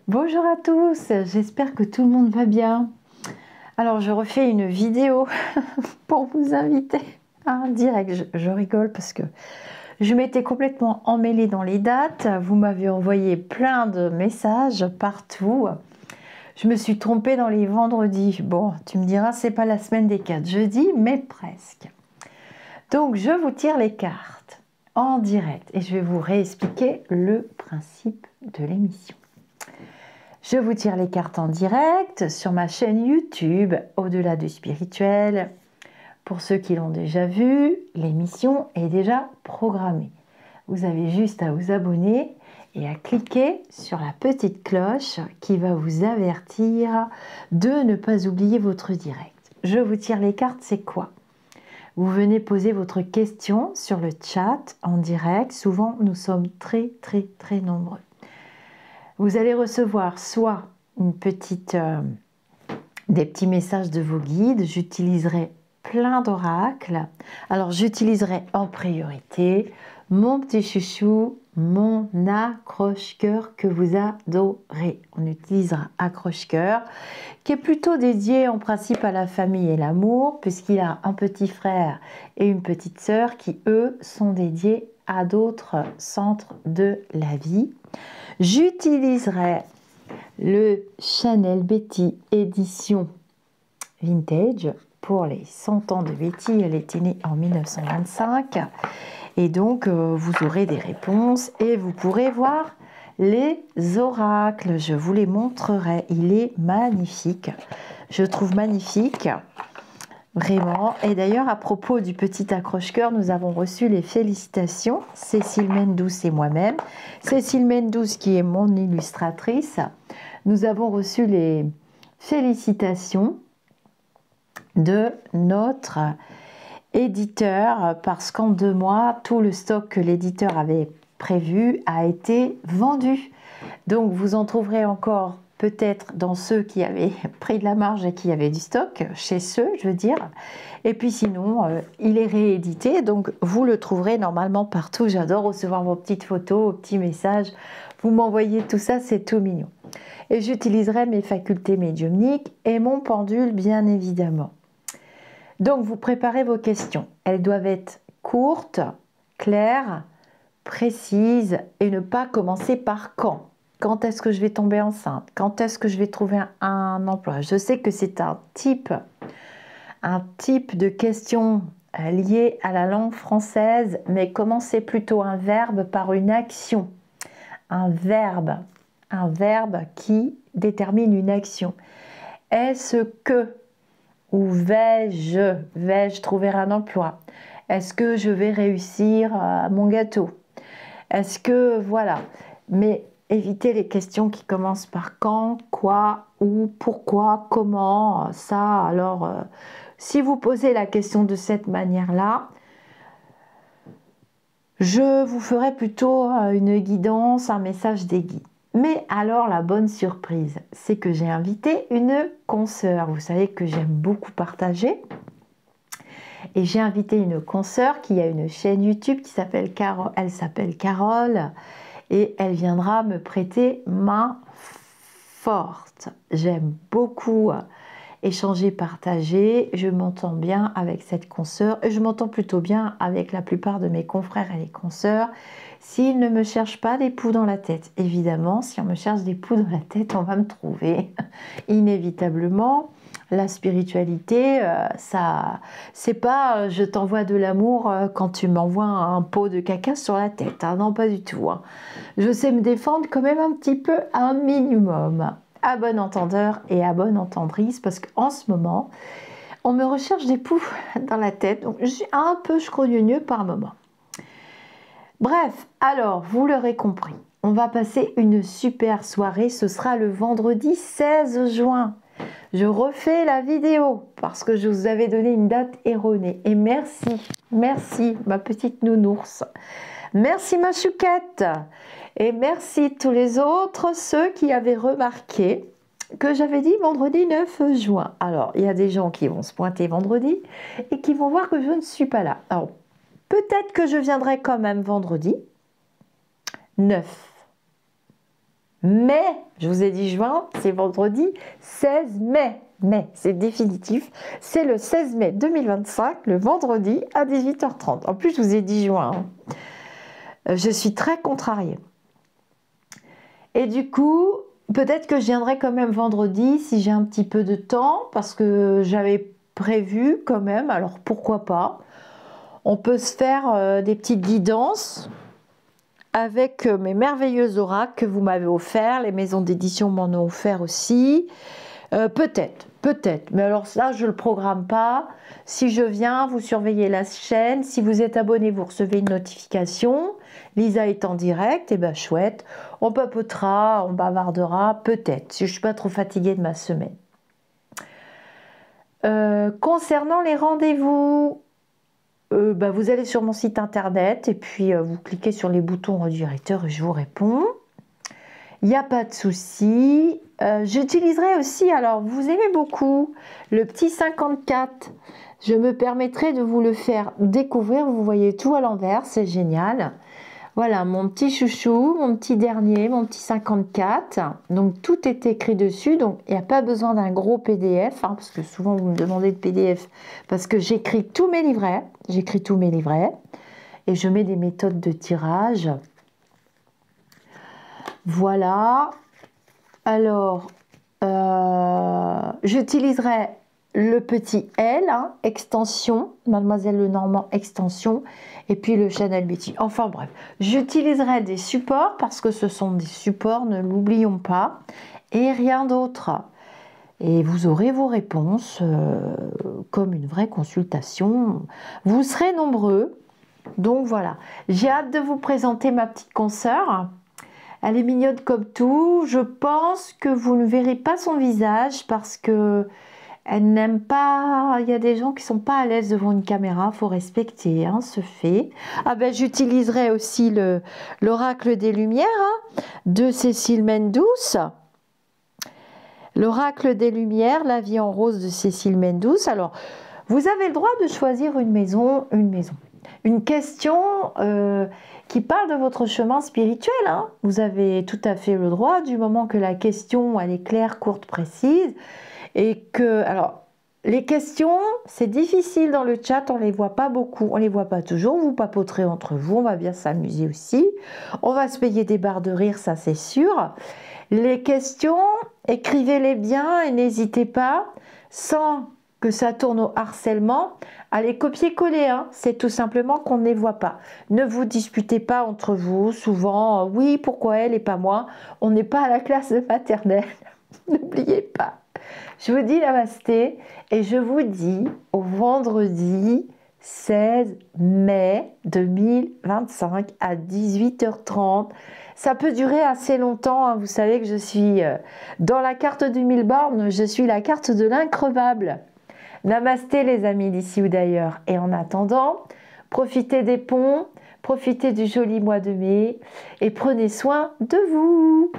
Bonjour à tous, j'espère que tout le monde va bien. Alors je refais une vidéo pour vous inviter à un direct. Je rigole parce que je m'étais complètement emmêlée dans les dates. Vous m'avez envoyé plein de messages partout. Je me suis trompée dans les vendredis. Bon, tu me diras, c'est pas la semaine des 4 jeudis, mais presque. Donc je vous tire les cartes en direct et je vais vous réexpliquer le principe de l'émission. Je vous tire les cartes en direct sur ma chaîne YouTube Au-delà du spirituel. Pour ceux qui l'ont déjà vu, l'émission est déjà programmée. Vous avez juste à vous abonner et à cliquer sur la petite cloche qui va vous avertir de ne pas oublier votre direct. Je vous tire les cartes, c'est quoi? Vous venez poser votre question sur le chat en direct. Souvent, nous sommes très nombreux. Vous allez recevoir soit des petits messages de vos guides. J'utiliserai plein d'oracles. Alors, j'utiliserai en priorité mon petit chouchou, mon accroche-cœur que vous adorez. On utilisera accroche-cœur, qui est plutôt dédié en principe à la famille et l'amour, puisqu'il a un petit frère et une petite sœur qui, eux, sont dédiés à d'autres centres de la vie. J'utiliserai le Chanel Betty édition vintage pour les 100 ans de Betty. Elle était née en 1925 et donc vous aurez des réponses et vous pourrez voir les oracles. Je vous les montrerai. Il est magnifique. Je trouve magnifique. Vraiment. Et d'ailleurs, à propos du petit accroche-cœur, nous avons reçu les félicitations, Cécile Mendous et moi-même. Cécile Mendous, qui est mon illustratrice, nous avons reçu les félicitations de notre éditeur parce qu'en 2 mois, tout le stock que l'éditeur avait prévu a été vendu. Donc, vous en trouverez encore peut-être dans ceux qui avaient pris de la marge et qui avaient du stock, chez ceux, je veux dire. Et puis sinon, il est réédité, donc vous le trouverez normalement partout. J'adore recevoir vos petites photos, vos petits messages. Vous m'envoyez tout ça, c'est tout mignon. Et j'utiliserai mes facultés médiumniques et mon pendule, bien évidemment. Donc, vous préparez vos questions. Elles doivent être courtes, claires, précises et ne pas commencer par quand. Quand est-ce que je vais tomber enceinte? Quand est-ce que je vais trouver un emploi? Je sais que c'est un type de question liée à la langue française, mais commencez plutôt un verbe par une action. Un verbe qui détermine une action. Est-ce que ou vais-je trouver un emploi? Est-ce que je vais réussir mon gâteau? Est-ce que, voilà. Mais évitez les questions qui commencent par quand, quoi, où, pourquoi, comment, ça. Alors, si vous posez la question de cette manière-là, je vous ferai plutôt une guidance, un message des guides. Mais alors, la bonne surprise, c'est que j'ai invité une consoeur. Vous savez que j'aime beaucoup partager. Et j'ai invité une consoeur qui a une chaîne YouTube qui s'appelle Carole. Elle s'appelle Carole. Et elle viendra me prêter main forte. J'aime beaucoup échanger, partager. Je m'entends bien avec cette consoeur et je m'entends plutôt bien avec la plupart de mes confrères et les consoeurs s'ils ne me cherchent pas des poux dans la tête. Évidemment, si on me cherche des poux dans la tête, on va me trouver inévitablement. La spiritualité, ça, c'est pas je t'envoie de l'amour quand tu m'envoies un pot de caca sur la tête. Hein, non, pas du tout. Hein. Je sais me défendre quand même un petit peu, un minimum. À bon entendeur et à bonne entendrice, parce qu'en ce moment, on me recherche des poux dans la tête. Donc, je suis un peu scrogneux par moment. Bref, alors, vous l'aurez compris, on va passer une super soirée. Ce sera le vendredi 16 juin. Je refais la vidéo parce que je vous avais donné une date erronée. Et merci ma petite nounours. Merci ma chouquette. Et merci tous les autres, ceux qui avaient remarqué que j'avais dit vendredi 9 juin. Alors, il y a des gens qui vont se pointer vendredi et qui vont voir que je ne suis pas là. Alors, peut-être que je viendrai quand même vendredi 9 mai. Je vous ai dit juin, c'est vendredi 16 mai. Mais c'est définitif, c'est le 16 mai 2025, le vendredi à 18h30. En plus, je vous ai dit juin. Je suis très contrariée. Et du coup, peut-être que je viendrai quand même vendredi si j'ai un petit peu de temps, parce que j'avais prévu quand même, alors pourquoi pas. On peut se faire des petites guidances avec mes merveilleux oracles que vous m'avez offerts. Les maisons d'édition m'en ont offert aussi. Peut-être. Mais alors ça, je ne le programme pas. Si je viens, vous surveillez la chaîne. Si vous êtes abonné, vous recevez une notification. Lisa est en direct, et ben chouette. On papotera, on bavardera, peut-être, si je ne suis pas trop fatiguée de ma semaine. Concernant les rendez-vous, vous allez sur mon site internet et puis vous cliquez sur les boutons redirecteurs et je vous réponds. Il n'y a pas de souci. J'utiliserai aussi, alors vous aimez beaucoup, le petit 54. Je me permettrai de vous le faire découvrir. Vous voyez tout à l'envers, c'est génial. Voilà, mon petit chouchou, mon petit dernier, mon petit 54. Donc, tout est écrit dessus. Donc, il n'y a pas besoin d'un gros PDF, hein, parce que souvent, vous me demandez de PDF. Parce que j'écris tous mes livrets. Et je mets des méthodes de tirage. Voilà. Alors, j'utiliserai le petit L, hein, extension, Mademoiselle Lenormand extension, et puis le Chanel Beauty. Enfin bref, j'utiliserai des supports parce que ce sont des supports, ne l'oublions pas, et rien d'autre. Et vous aurez vos réponses comme une vraie consultation. Vous serez nombreux, donc voilà. J'ai hâte de vous présenter ma petite consoeur. Elle est mignonne comme tout. Je pense que vous ne verrez pas son visage parce que elle n'aime pas, il y a des gens qui ne sont pas à l'aise devant une caméra, il faut respecter hein, ce fait. Ah ben j'utiliserai aussi l'oracle des Lumières hein, de Cécile Mendous. L'oracle des Lumières, la vie en rose de Cécile Mendous. Alors, vous avez le droit de choisir une maison. Une question qui parle de votre chemin spirituel. Hein. Vous avez tout à fait le droit du moment que la question elle est claire, courte, précise. Et que, alors, les questions, c'est difficile dans le chat, on ne les voit pas beaucoup, on ne les voit pas toujours, vous papoterez entre vous, on va bien s'amuser aussi. On va se payer des barres de rire, ça c'est sûr. Les questions, écrivez-les bien et n'hésitez pas, sans que ça tourne au harcèlement, à les copier-coller. Hein. C'est tout simplement qu'on ne les voit pas. Ne vous disputez pas entre vous, souvent, oui, pourquoi elle et pas moi? On n'est pas à la classe de maternelle, n'oubliez pas. Je vous dis namasté et je vous dis au vendredi 16 mai 2025 à 18h30. Ça peut durer assez longtemps, hein. Vous savez que je suis dans la carte du 1000 bornes, je suis la carte de l'increvable. Namasté les amis d'ici ou d'ailleurs. Et en attendant, profitez des ponts, profitez du joli mois de mai et prenez soin de vous.